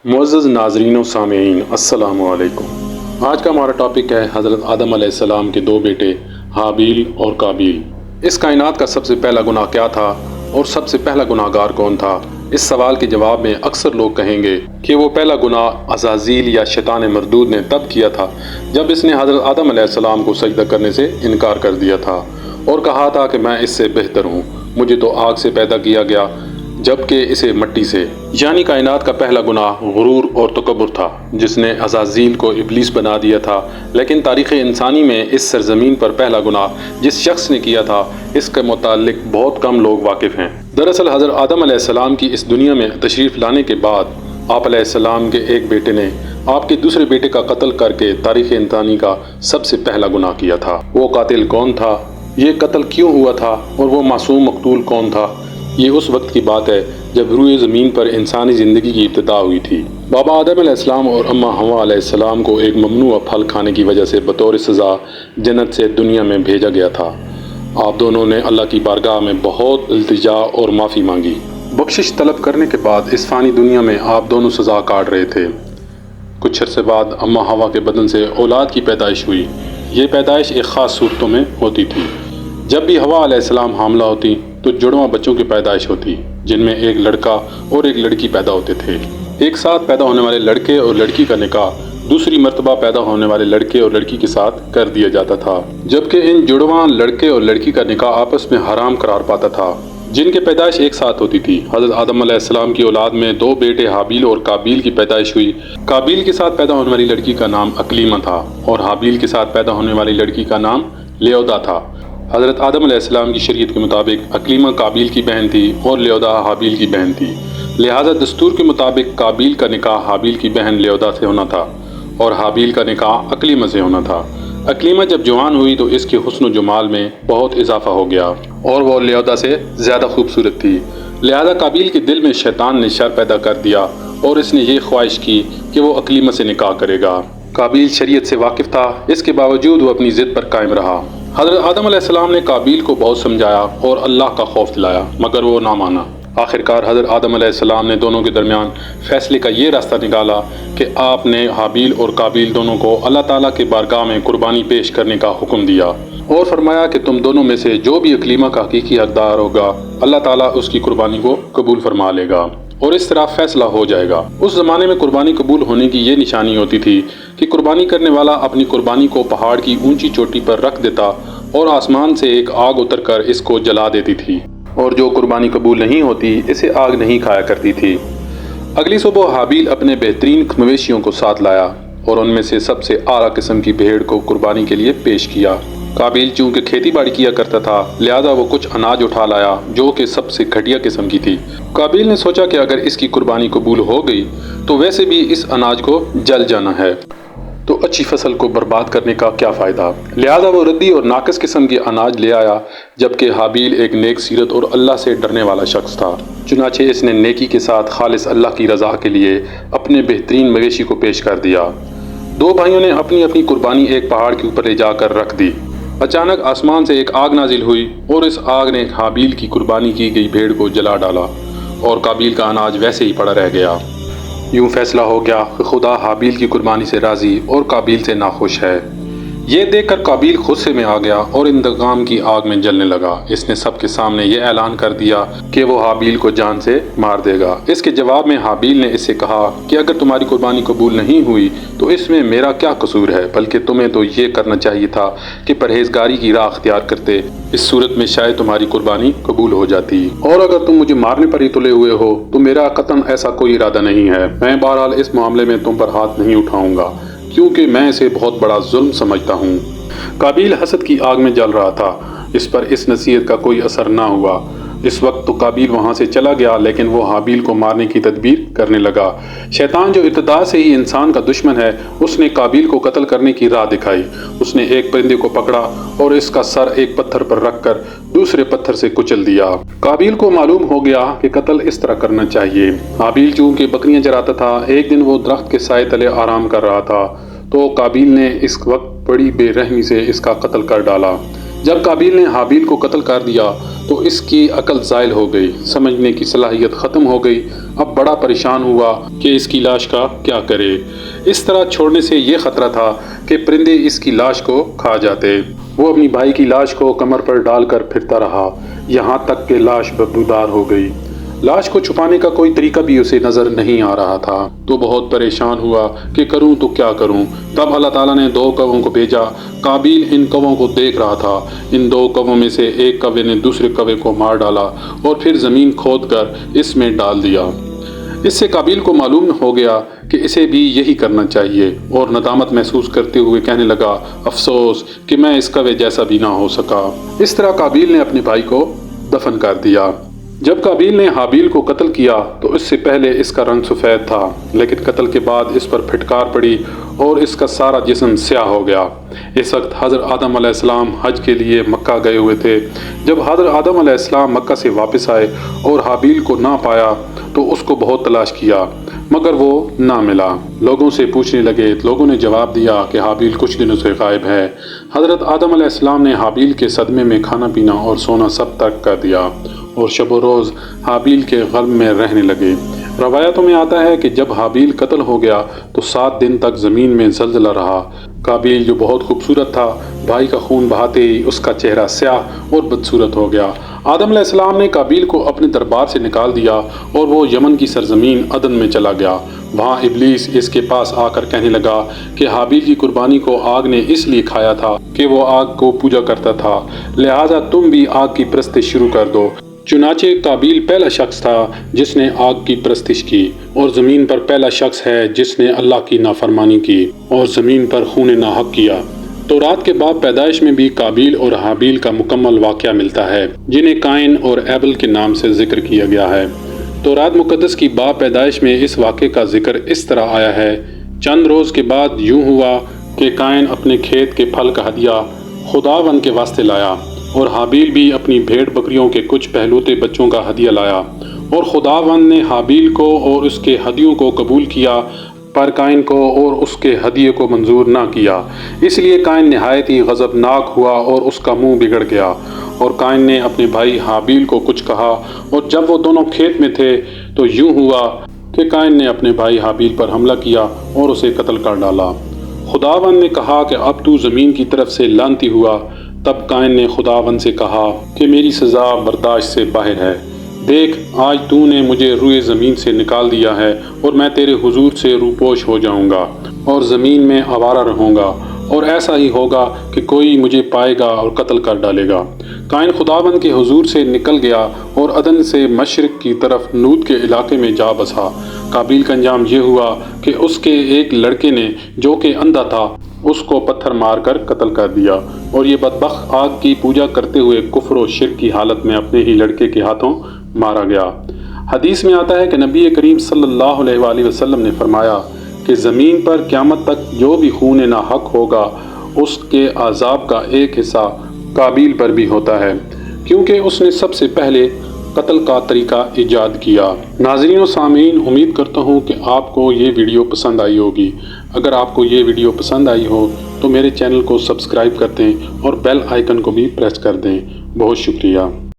معزز ناظرین و سامعین، السلام علیکم۔ آج کا ہمارا ٹاپک ہے حضرت آدم علیہ السلام کے دو بیٹے حابیل اور قابیل۔ اس کائنات کا سب سے پہلا گناہ کیا تھا اور سب سے پہلا گناہ گار کون تھا؟ اس سوال کے جواب میں اکثر لوگ کہیں گے کہ وہ پہلا گناہ عزازیل یا شیطان مردود نے تب کیا تھا جب اس نے حضرت آدم علیہ السلام کو سجدہ کرنے سے انکار کر دیا تھا اور کہا تھا کہ میں اس سے بہتر ہوں، مجھے تو آگ سے پیدا کیا گیا جبکہ اسے مٹی سے۔ یعنی کائنات کا پہلا گناہ غرور اور تکبر تھا جس نے عزازیل کو ابلیس بنا دیا تھا۔ لیکن تاریخ انسانی میں اس سرزمین پر پہلا گناہ جس شخص نے کیا تھا اس کے متعلق بہت کم لوگ واقف ہیں۔ دراصل حضرت آدم علیہ السلام کی اس دنیا میں تشریف لانے کے بعد آپ علیہ السلام کے ایک بیٹے نے آپ کے دوسرے بیٹے کا قتل کر کے تاریخ انسانی کا سب سے پہلا گناہ کیا تھا۔ وہ قاتل کون تھا؟ یہ قتل کیوں ہوا تھا؟ اور وہ معصوم مقتول کون تھا؟ یہ اس وقت کی بات ہے جب روئے زمین پر انسانی زندگی کی ابتدا ہوئی تھی۔ بابا آدم علیہ السلام اور اماں حوا علیہ السلام کو ایک ممنوع پھل کھانے کی وجہ سے بطور سزا جنت سے دنیا میں بھیجا گیا تھا۔ آپ دونوں نے اللہ کی بارگاہ میں بہت التجا اور معافی مانگی۔ بخشش طلب کرنے کے بعد اس فانی دنیا میں آپ دونوں سزا کاٹ رہے تھے۔ کچھ عرصے بعد اماں حوا کے بدن سے اولاد کی پیدائش ہوئی۔ یہ پیدائش ایک خاص صورتوں میں ہوتی تھی۔ جب بھی حوا علیہ السلام حاملہ ہوتی تو جڑواں بچوں کی پیدائش ہوتی جن میں ایک لڑکا اور ایک لڑکی پیدا ہوتے تھے۔ ایک ساتھ پیدا ہونے والے لڑکے اور لڑکی کا نکاح دوسری مرتبہ پیدا ہونے والے لڑکے اور لڑکی کے ساتھ کر دیا جاتا تھا، جبکہ ان جڑواں لڑکے اور لڑکی کا نکاح آپس میں حرام قرار پاتا تھا جن کی پیدائش ایک ساتھ ہوتی تھی۔ حضرت آدم علیہ السلام کی اولاد میں دو بیٹے حابیل اور قابیل کی پیدائش ہوئی۔ قابیل کے ساتھ پیدا ہونے والی لڑکی کا نام اکلیمہ تھا اور حابیل کے ساتھ پیدا ہونے والی لڑکی کا نام لیودا تھا۔ حضرت آدم علیہ السلام کی شریعت کے مطابق اکلیمہ قابیل کی بہن تھی اور لیودا حابیل کی بہن تھی، لہٰذا دستور کے مطابق قابیل کا نکاح حابیل کی بہن لیودا سے ہونا تھا اور حابیل کا نکاح اکلیمہ سے ہونا تھا۔ اکلیمہ جب جوان ہوئی تو اس کے حسن و جمال میں بہت اضافہ ہو گیا اور وہ لیودا سے زیادہ خوبصورت تھی، لہٰذا قابیل کے دل میں شیطان نے شر پیدا کر دیا اور اس نے یہ خواہش کی کہ وہ اکلیمہ سے نکاح کرے گا۔ قابیل شریعت سے واقف تھا، اس کے باوجود وہ اپنی ضد پر قائم رہا۔ حضرت آدم علیہ السلام نے قابیل کو بہت سمجھایا اور اللہ کا خوف دلایا مگر وہ نہ مانا۔ آخرکار حضرت آدم علیہ السلام نے دونوں کے درمیان فیصلے کا یہ راستہ نکالا کہ آپ نے حابیل اور قابیل دونوں کو اللہ تعالیٰ کے بارگاہ میں قربانی پیش کرنے کا حکم دیا اور فرمایا کہ تم دونوں میں سے جو بھی اکلیمہ کا حقیقی حقدار ہوگا اللہ تعالیٰ اس کی قربانی کو قبول فرما لے گا اور اس طرح فیصلہ ہو جائے گا۔ اس زمانے میں قربانی قبول ہونے کی یہ نشانی ہوتی تھی کہ قربانی کرنے والا اپنی قربانی کو پہاڑ کی اونچی چوٹی پر رکھ دیتا اور آسمان سے ایک آگ اتر کر اس کو جلا دیتی تھی، اور جو قربانی قبول نہیں ہوتی اسے آگ نہیں کھایا کرتی تھی۔ اگلی صبح حابیل اپنے بہترین مویشیوں کو ساتھ لایا اور ان میں سے سب سے اعلیٰ قسم کی بھیڑ کو قربانی کے لیے پیش کیا۔ قابیل چونکہ کھیتی باڑی کیا کرتا تھا لہذا وہ کچھ اناج اٹھا لایا جو کہ سب سے گھٹیا قسم کی تھی۔ قابیل نے سوچا کہ اگر اس کی قربانی قبول ہو گئی تو ویسے بھی اس اناج کو جل جانا ہے تو اچھی فصل کو برباد کرنے کا کیا فائدہ، لہذا وہ ردی اور ناقص قسم کے اناج لے آیا، جبکہ حابیل ایک نیک سیرت اور اللہ سے ڈرنے والا شخص تھا۔ چنانچہ اس نے نیکی کے ساتھ خالص اللہ کی رضا کے لیے اپنے بہترین مویشی کو پیش کر دیا۔ دو بھائیوں نے اپنی اپنی قربانی ایک پہاڑ کے اوپر لے جا کر رکھ دی۔ اچانک آسمان سے ایک آگ نازل ہوئی اور اس آگ نے حابیل کی قربانی کی گئی بھیڑ کو جلا ڈالا اور قابیل کا اناج ویسے ہی پڑا رہ گیا۔ یوں فیصلہ ہو گیا کہ خدا حابیل کی قربانی سے راضی اور قابیل سے ناخوش ہے۔ یہ دیکھ کر قابیل غصے میں آ گیا اور انتقام کی آگ میں جلنے لگا۔ اس نے سب کے سامنے یہ اعلان کر دیا کہ وہ حابیل کو جان سے مار دے گا۔ اس کے جواب میں حابیل نے اس سے کہا کہ اگر تمہاری قربانی قبول نہیں ہوئی تو اس میں میرا کیا قصور ہے، بلکہ تمہیں تو یہ کرنا چاہیے تھا کہ پرہیزگاری کی راہ اختیار کرتے، اس صورت میں شاید تمہاری قربانی قبول ہو جاتی، اور اگر تم مجھے مارنے پر ہی تلے ہوئے ہو تو میرا قطعاً ایسا کوئی ارادہ نہیں ہے۔ میں بہرحال اس معاملے میں تم پر ہاتھ نہیں اٹھاؤں گا کیونکہ میں اسے بہت بڑا ظلم سمجھتا ہوں۔ قابیل حسد کی آگ میں جل رہا تھا، اس پر اس نصیحت کا کوئی اثر نہ ہوا۔ اس وقت تو قابیل وہاں سے چلا گیا لیکن وہ حابیل کو مارنے کی تدبیر کرنے لگا۔ شیطان جو ابتدا سے ہی انسان کا دشمن ہے اس نے قابیل کو قتل کرنے کی راہ دکھائی۔ اس نے ایک پرندے کو پکڑا اور اس کا سر ایک پتھر پر رکھ کر دوسرے پتھر سے کچل دیا۔ قابیل کو معلوم ہو گیا کہ قتل اس طرح کرنا چاہیے۔ حابیل چونکہ بکریاں چراتا تھا، ایک دن وہ درخت کے سائے تلے آرام کر رہا تھا تو قابیل نے اس وقت بڑی بے رحمی سے اس کا قتل کر ڈالا۔ جب قابیل نے حابیل کو قتل کر دیا تو اس کی عقل زائل ہو گئی، سمجھنے کی صلاحیت ختم ہو گئی۔ اب بڑا پریشان ہوا کہ اس کی لاش کا کیا کرے۔ اس طرح چھوڑنے سے یہ خطرہ تھا کہ پرندے اس کی لاش کو کھا جاتے۔ وہ اپنی بھائی کی لاش کو کمر پر ڈال کر پھرتا رہا، یہاں تک کہ لاش بدبودار ہو گئی۔ لاش کو چھپانے کا کوئی طریقہ بھی اسے نظر نہیں آ رہا تھا، تو بہت پریشان ہوا کہ کروں تو کیا کروں۔ تب اللہ تعالیٰ نے 2 کووں کو بھیجا۔ قابیل ان کووں کو دیکھ رہا تھا۔ ان 2 کووں میں سے ایک کوے نے دوسرے کوے کو مار ڈالا اور پھر زمین کھود کر اس میں ڈال دیا۔ اس سے قابیل کو معلوم ہو گیا کہ اسے بھی یہی کرنا چاہیے، اور ندامت محسوس کرتے ہوئے کہنے لگا، افسوس کہ میں اس کوے جیسا بھی نہ ہو سکا۔ اس طرح قابیل نے اپنے بھائی کو دفن کر دیا۔ جب قابیل نے حابیل کو قتل کیا تو اس سے پہلے اس کا رنگ سفید تھا، لیکن قتل کے بعد اس پر پھٹکار پڑی اور اس کا سارا جسم سیاہ ہو گیا۔ اس وقت حضرت آدم علیہ السلام حج کے لیے مکہ گئے ہوئے تھے۔ جب حضرت آدم علیہ السلام مکہ سے واپس آئے اور حابیل کو نہ پایا تو اس کو بہت تلاش کیا، مگر وہ نہ ملا۔ لوگوں سے پوچھنے لگے، لوگوں نے جواب دیا کہ حابیل کچھ دنوں سے غائب ہے۔ حضرت آدم علیہ السلام نے حابیل کے صدمے میں کھانا پینا اور سونا سب ترک کر دیا اور شب و روز حابیل کے غم میں رہنے لگے۔ روایتوں میں آتا ہے کہ جب حابیل قتل ہو گیا تو 7 دن تک زمین میں زلزلہ رہا۔ قابیل جو بہت خوبصورت تھا، بھائی کا خون بہاتے ہی اس کا چہرہ سیاہ اور بدصورت ہو گیا۔ آدم علیہ السلام نے قابیل کو اپنے دربار سے نکال دیا اور وہ یمن کی سرزمین عدن میں چلا گیا۔ وہاں ابلیس اس کے پاس آ کر کہنے لگا کہ حابیل کی قربانی کو آگ نے اس لیے کھایا تھا کہ وہ آگ کو پوجا کرتا تھا، لہٰذا تم بھی آگ کی پرستش شروع کر دو۔ چنانچہ قابیل پہلا شخص تھا جس نے آگ کی پرستش کی، اور زمین پر پہلا شخص ہے جس نے اللہ کی نافرمانی کی اور زمین پر خون ناحق کیا۔ تورات کے باب پیدائش میں بھی قابیل اور حابیل کا مکمل واقعہ ملتا ہے، جنہیں قائن اور ایبل کے نام سے ذکر کیا گیا ہے۔ تورات مقدس کی باب پیدائش میں اس واقعے کا ذکر اس طرح آیا ہے، چند روز کے بعد یوں ہوا کہ قائن اپنے کھیت کے پھل کا ہدیہ خداوند کے واسطے لایا، اور حابیل بھی اپنی بھیڑ بکریوں کے کچھ پہلوتے بچوں کا ہدیہ لایا، اور خداوند نے حابیل کو اور اس کے ہدیوں کو قبول کیا، پر قائن کو اور اس کے ہدیے کو منظور نہ کیا۔ اس لیے قائن نہایت ہی غضبناک ہوا اور اس کا منہ بگڑ گیا، اور قائن نے اپنے بھائی حابیل کو کچھ کہا، اور جب وہ دونوں کھیت میں تھے تو یوں ہوا کہ قائن نے اپنے بھائی حابیل پر حملہ کیا اور اسے قتل کر ڈالا۔ خداوند نے کہا کہ اب تو زمین کی طرف سے لعنتی ہوا۔ تب قائن نے خداوند سے کہا کہ میری سزا برداشت سے باہر ہے، دیکھ آج تو نے مجھے روئے زمین سے نکال دیا ہے، اور میں تیرے حضور سے روپوش ہو جاؤں گا اور زمین میں آوارہ رہوں گا، اور ایسا ہی ہوگا کہ کوئی مجھے پائے گا اور قتل کر ڈالے گا۔ قائن خداوند کے حضور سے نکل گیا اور عدن سے مشرق کی طرف نود کے علاقے میں جا بسا۔ قابیل کا انجام یہ ہوا کہ اس کے ایک لڑکے نے جو کہ اندھا تھا اس کو پتھر مار کر قتل کر دیا، اور یہ بدبخت آگ کی پوجا کرتے ہوئے کفر و شرک کی حالت میں اپنے ہی لڑکے کے ہاتھوں مارا گیا۔ حدیث میں آتا ہے کہ نبی کریم صلی اللہ علیہ وآلہ وسلم نے فرمایا کہ زمین پر قیامت تک جو بھی خون ناحق ہوگا اس کے عذاب کا ایک حصہ قابیل پر بھی ہوتا ہے، کیونکہ اس نے سب سے پہلے قتل کا طریقہ ایجاد کیا۔ ناظرین و سامعین، امید کرتا ہوں کہ آپ کو یہ ویڈیو پسند آئی ہوگی۔ اگر آپ کو یہ ویڈیو پسند آئی ہو تو میرے چینل کو سبسکرائب کر دیں اور بیل آئیکن کو بھی پریس کر دیں۔ بہت شکریہ۔